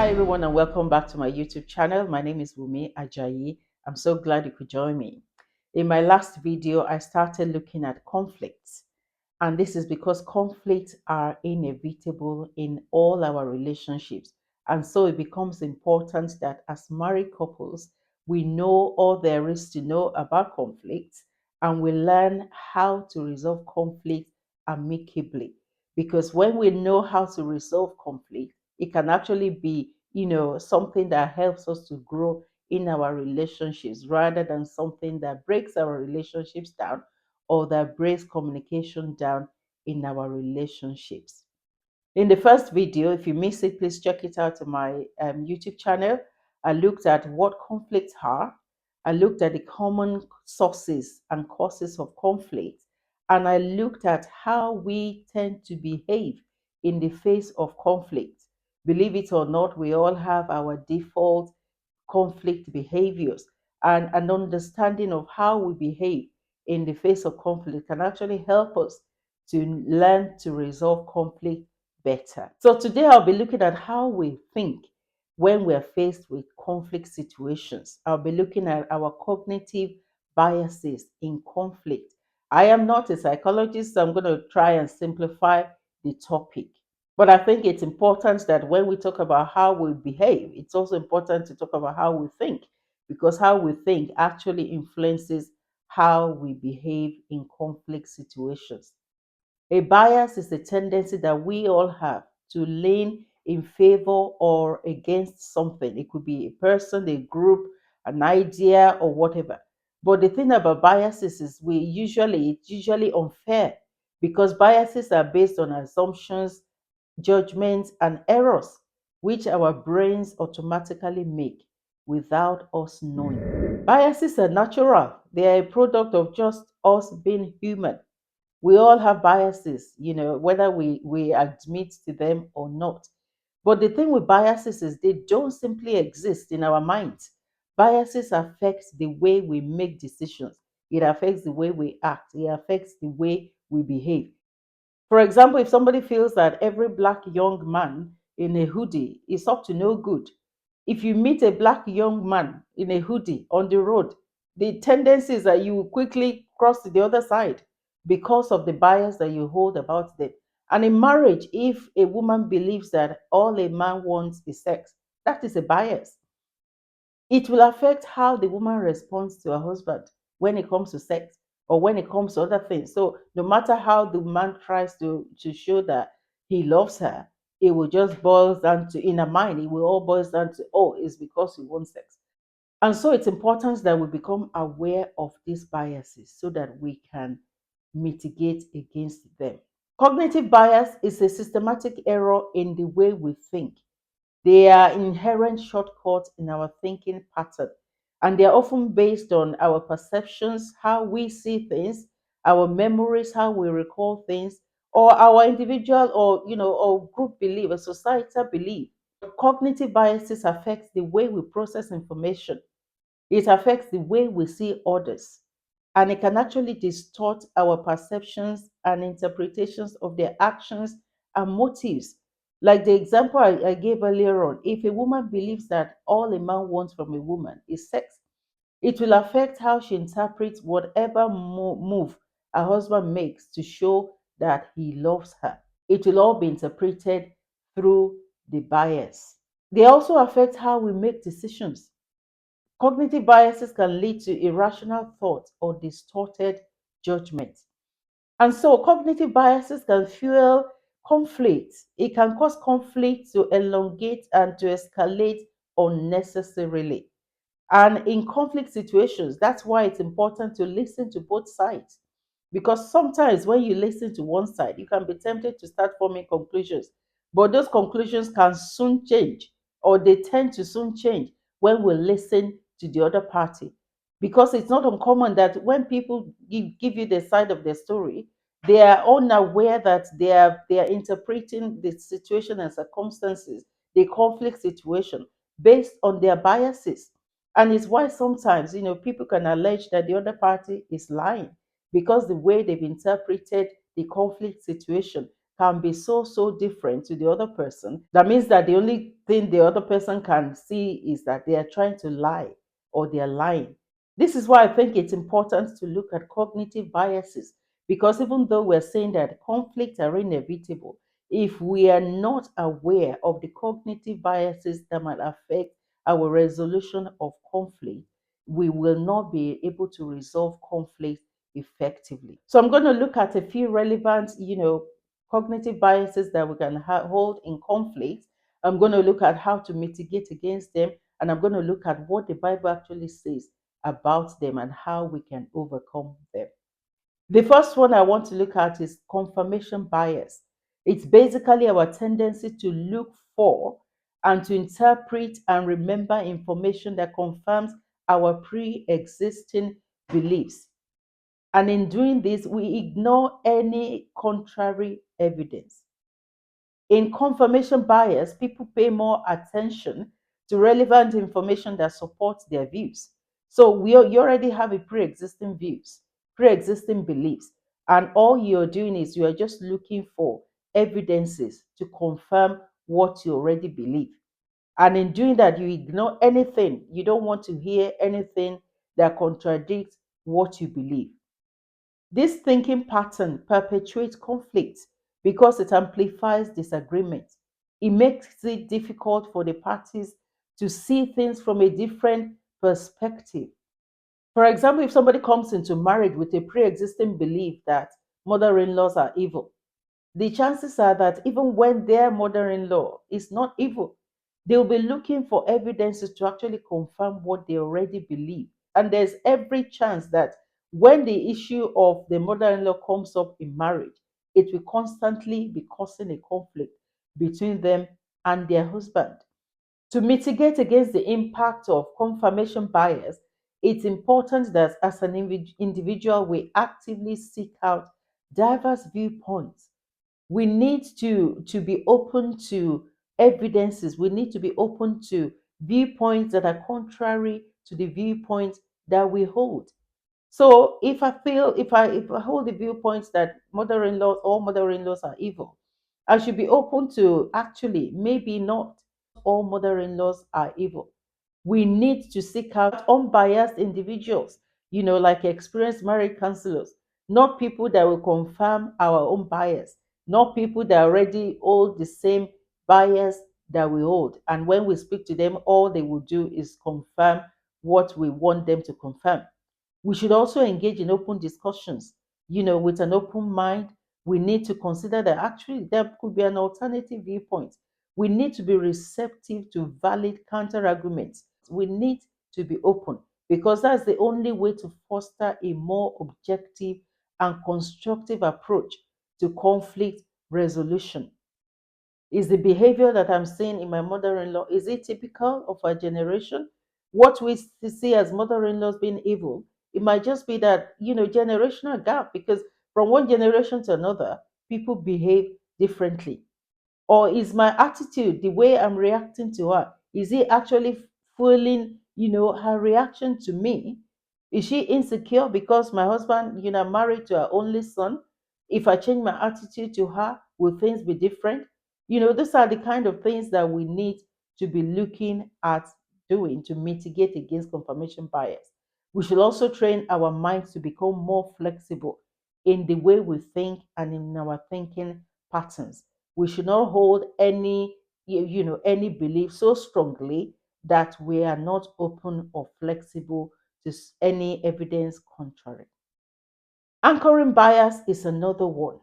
Hi everyone and welcome back to my YouTube channel. My name is Wumi Ajayi. I'm so glad you could join me. In my last video, I started looking at conflicts. And this is because conflicts are inevitable in all our relationships. And so it becomes important that as married couples, we know all there is to know about conflicts and we learn how to resolve conflict amicably. Because when we know how to resolve conflict, it can actually be, something that helps us to grow in our relationships rather than something that breaks our relationships down or that breaks communication down in our relationships. In the first video, if you missed it, please check it out on my YouTube channel. I looked at what conflicts are. I looked at the common sources and causes of conflict. And I looked at how we tend to behave in the face of conflict. Believe it or not, we all have our default conflict behaviors, and an understanding of how we behave in the face of conflict can actually help us to learn to resolve conflict better. So today I'll be looking at how we think when we're faced with conflict situations. I'll be looking at our cognitive biases in conflict. I am not a psychologist, so I'm going to try and simplify the topic. But I think it's important that when we talk about how we behave, it's also important to talk about how we think, because how we think actually influences how we behave in conflict situations. A bias is a tendency that we all have to lean in favor or against something. It could be a person, a group, an idea, or whatever. But the thing about biases is it's usually unfair because biases are based on assumptions, judgments, and errors which our brains automatically make without us knowing. Biases are natural, they are a product of just us being human. We all have biases, whether we admit to them or not. But the thing with biases is they don't simply exist in our minds. Biases affect the way we make decisions. It affects the way we act. It affects the way we behave. For example, if somebody feels that every black young man in a hoodie is up to no good, if you meet a black young man in a hoodie on the road, the tendency is that you will quickly cross to the other side because of the bias that you hold about them. And in marriage, if a woman believes that all a man wants is sex, that is a bias. It will affect how the woman responds to her husband when it comes to sex or when it comes to other things. So no matter how the man tries to show that he loves her, it will just boil down to, in her mind, it will all boil down to, oh, it's because he wants sex. And so it's important that we become aware of these biases so that we can mitigate against them. Cognitive bias is a systematic error in the way we think. They are inherent shortcuts in our thinking pattern, and they are often based on our perceptions, how we see things, our memories, how we recall things, or our individual or group belief, a societal belief. Cognitive biases affect the way we process information. It affects the way we see others, and it can actually distort our perceptions and interpretations of their actions and motives. Like the example I gave earlier on, if a woman believes that all a man wants from a woman is sex, it will affect how she interprets whatever move her husband makes to show that he loves her. It will all be interpreted through the bias. They also affect how we make decisions. Cognitive biases can lead to irrational thoughts or distorted judgment. And so cognitive biases can fuel conflict. It can cause conflict to elongate and to escalate unnecessarily. And in conflict situations, that's why it's important to listen to both sides. Because sometimes when you listen to one side, you can be tempted to start forming conclusions. But those conclusions can soon change, or they tend to soon change when we listen to the other party. Because it's not uncommon that when people give you the side of their story, they are unaware that they are interpreting the situation and circumstances, the conflict situation, based on their biases. And it's why sometimes, people can allege that the other party is lying because the way they've interpreted the conflict situation, can be so different to the other person, that means that the only thing the other person can see is that they are trying to lie or they are lying. This is why I think it's important to look at cognitive biases, because even though we're saying that conflicts are inevitable, if we are not aware of the cognitive biases that might affect our resolution of conflict, we will not be able to resolve conflict effectively. So I'm going to look at a few relevant, cognitive biases that we can hold in conflict. I'm going to look at how to mitigate against them, and I'm going to look at what the Bible actually says about them and how we can overcome them. The first one I want to look at is confirmation bias. It's basically our tendency to look for and to interpret and remember information that confirms our pre existing beliefs. And in doing this, we ignore any contrary evidence. In confirmation bias, people pay more attention to relevant information that supports their views. So you already have a pre-existing views, pre-existing beliefs, and all you're doing is you are just looking for evidences to confirm what you already believe. And in doing that, you ignore anything. You don't want to hear anything that contradicts what you believe. This thinking pattern perpetuates conflict because it amplifies disagreement. It makes it difficult for the parties to see things from a different perspective. For example, if somebody comes into marriage with a pre existing belief that mother in laws are evil, the chances are that even when their mother in law is not evil, they'll be looking for evidences to actually confirm what they already believe. And there's every chance that when the issue of the mother in law comes up in marriage, it will constantly be causing a conflict between them and their husband. To mitigate against the impact of confirmation bias, it's important that as an individual, we actively seek out diverse viewpoints. We need to be open to evidences. We need to be open to viewpoints that are contrary to the viewpoints that we hold. So if I hold the viewpoints that mother-in-laws, all mother-in-laws are evil, I should be open to actually maybe not all mother-in-laws are evil. We need to seek out unbiased individuals, like experienced marriage counselors, not people that will confirm our own bias, not people that already hold the same bias that we hold. And when we speak to them, all they will do is confirm what we want them to confirm. We should also engage in open discussions, with an open mind. We need to consider that actually there could be an alternative viewpoint. We need to be receptive to valid counter arguments. We need to be open because that's the only way to foster a more objective and constructive approach to conflict resolution. Is the behavior that I'm seeing in my mother-in-law, is it typical of our generation? What we see as mother-in-laws being evil, it might just be that, generational gap, because from one generation to another, people behave differently. Or is my attitude, the way I'm reacting to her, is it actually fueling, her reaction to me? Is she insecure because my husband, married to her only son? If I change my attitude to her, will things be different? These are the kind of things that we need to be looking at doing to mitigate against confirmation bias. We should also train our minds to become more flexible in the way we think and in our thinking patterns. We should not hold any belief so strongly that we are not open or flexible to any evidence contrary. Anchoring bias is another one,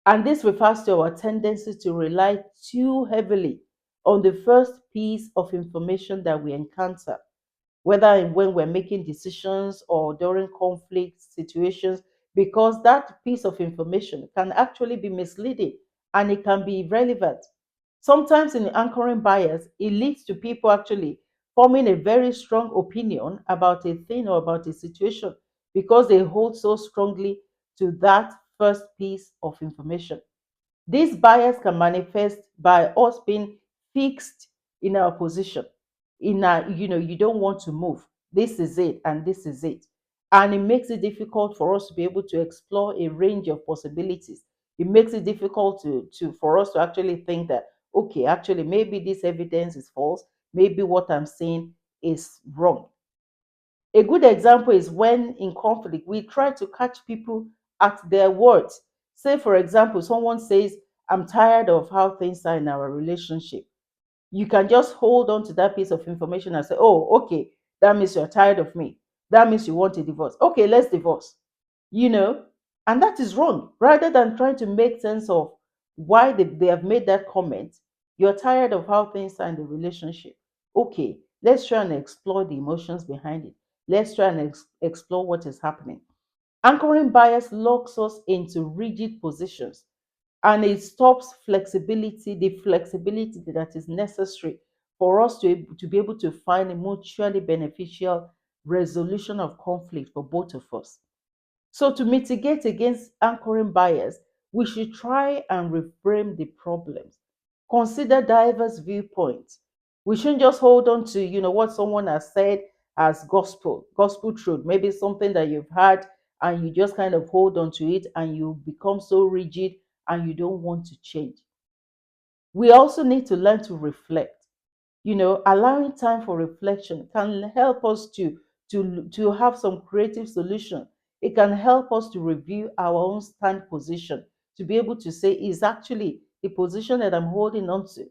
and this refers to our tendency to rely too heavily on the first piece of information that we encounter, whether when we're making decisions or during conflict situations, because that piece of information can actually be misleading and it can be irrelevant. Sometimes in anchoring bias, it leads to people actually forming a very strong opinion about a thing or about a situation because they hold so strongly to that first piece of information. This bias can manifest by us being fixed in our position. You don't want to move. This is it, and this is it. And it makes it difficult for us to be able to explore a range of possibilities It makes it difficult to for us to actually think that, okay, actually maybe this evidence is false, maybe what I'm saying is wrong. A good example is when in conflict, we try to catch people at their words. Say, for example, someone says, I'm tired of how things are in our relationship. You can just hold on to that piece of information and say, oh, okay, that means you're tired of me. That means you want a divorce. Okay, let's divorce. You know, and that is wrong. Rather than trying to make sense of why they have made that comment, you're tired of how things are in the relationship. Okay, let's try and explore the emotions behind it. Let's try and explore what is happening. Anchoring bias locks us into rigid positions, and it stops flexibility, the flexibility that is necessary for us to be able to find a mutually beneficial resolution of conflict for both of us. So, to mitigate against anchoring bias, we should try and reframe the problems. Consider diverse viewpoints. We shouldn't just hold on to, what someone has said as gospel truth, maybe something that you've heard, and you just kind of hold on to it and you become so rigid and you don't want to change. We also need to learn to reflect. Allowing time for reflection can help us to have some creative solution. It can help us to review our own stand position, to be able to say, is actually the position that I'm holding on to,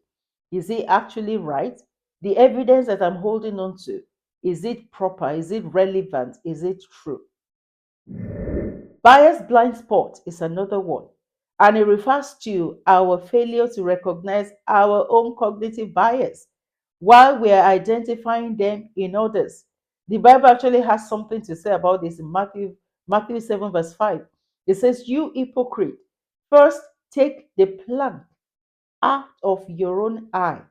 is it actually right? The evidence that I'm holding on to, is it proper? Is it relevant? Is it true? Bias blind spot is another one, and it refers to our failure to recognize our own cognitive bias while we are identifying them in others. The Bible actually has something to say about this in Matthew 7, verse 5. It says, you hypocrite, first take the plank out of your own eye,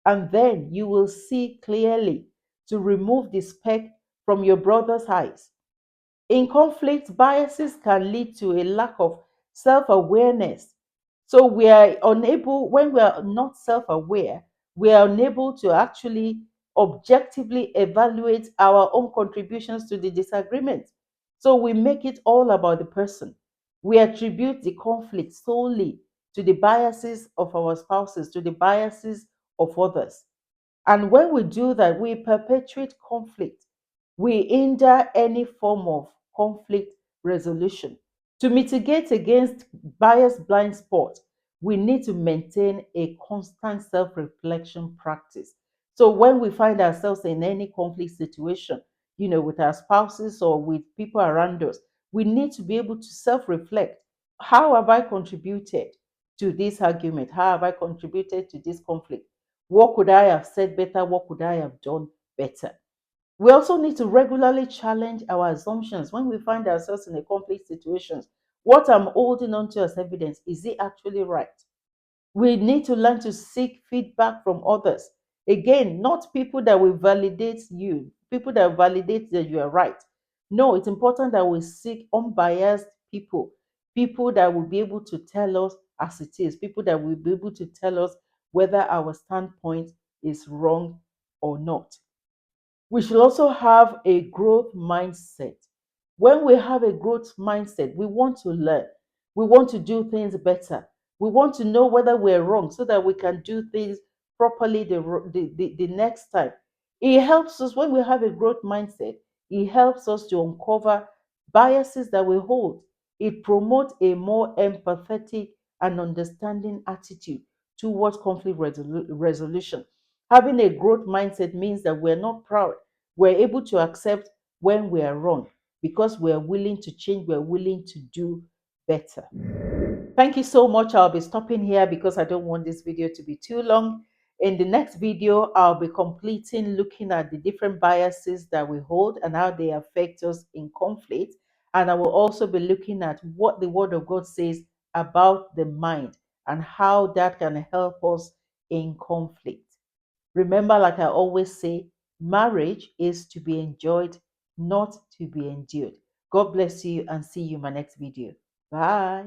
and then you will see clearly to remove the speck from your brother's eyes. In conflict, biases can lead to a lack of self awareness. So we are unable, when we are not self aware, we are unable to actually objectively evaluate our own contributions to the disagreement. So we make it all about the person. We attribute the conflict solely to the biases of our spouses, to the biases of others. And when we do that, we perpetuate conflict. We hinder any form of conflict resolution. To mitigate against bias blind spot, we need to maintain a constant self reflection practice. So when we find ourselves in any conflict situation, with our spouses or with people around us, we need to be able to self reflect. How have I contributed to this argument? How have I contributed to this conflict? What could I have said better? What could I have done better? We also need to regularly challenge our assumptions when we find ourselves in a conflict situation. What I'm holding on to as evidence, is it actually right? We need to learn to seek feedback from others. Again, not people that will validate you, people that validate that you are right. No, it's important that we seek unbiased people, people that will be able to tell us as it is, people that will be able to tell us whether our standpoint is wrong or not. We should also have a growth mindset. When we have a growth mindset, we want to learn. We want to do things better. We want to know whether we're wrong so that we can do things properly the next time. It helps us when we have a growth mindset, it helps us to uncover biases that we hold. It promotes a more empathetic and understanding attitude towards conflict resolution. Having a growth mindset means that we're not proud. We're able to accept when we are wrong because we're willing to change, we're willing to do better. Thank you so much. I'll be stopping here because I don't want this video to be too long. In the next video, I'll be completing looking at the different biases that we hold and how they affect us in conflict. And I will also be looking at what the Word of God says about the mind and how that can help us in conflict. Remember, like I always say, marriage is to be enjoyed, not to be endured. God bless you and see you in my next video. Bye.